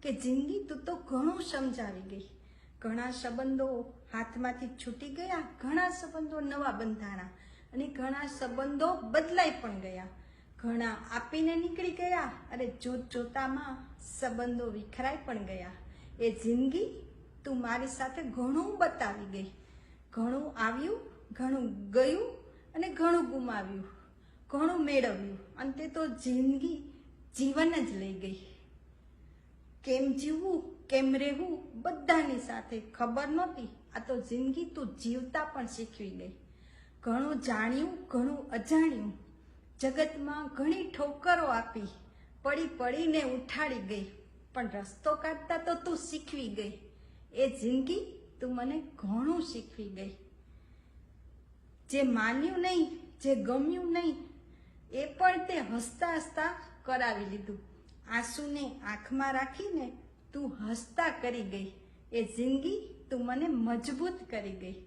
કે જિંદગી તું તો ઘણું સમજાવી ગઈ. ઘણા સંબંધો હાથમાંથી છૂટી ગયા, ઘણા સંબંધો નવા બંધાણા અને ઘણા સંબંધો બદલાઈ પણ ગયા. ઘણા આપીને નીકળી ગયા અને જોત જોતામાં સંબંધો વિખરાઈ પણ ગયા. એ જિંદગી તું મારી સાથે ઘણું બતાવી ગઈ. ઘણું આવ્યું, ઘણું ગયું અને ઘણું ગુમાવ્યું, ઘણું મેળવ્યું. અંતે તો જિંદગી જીવન જ લઈ ગઈ. કેમ જીવવું, કેમ રહેવું બધાની સાથે ખબર નહોતી. આ તો જિંદગી તું જીવતા પણ શીખવી ગઈ. ઘણું જાણ્યું, ઘણું અજાણ્યું, જગતમાં ઘણી ઠોકરો આપી, પડી પડીને ઉઠાડી ગઈ, પણ રસ્તો કાઢતા તો તું શીખવી ગઈ. એ જિંદગી તું મને ઘણું શીખવી ગઈ. જે માન્યું નહીં, જે ગમ્યું નહીં, એ પણ તે હસતા હસતા કરાવી લીધું. આંસુને આંખમાં રાખીને તું હસતા કરી ગઈ. એ જિંદગી તું મને મજબૂત કરી ગઈ.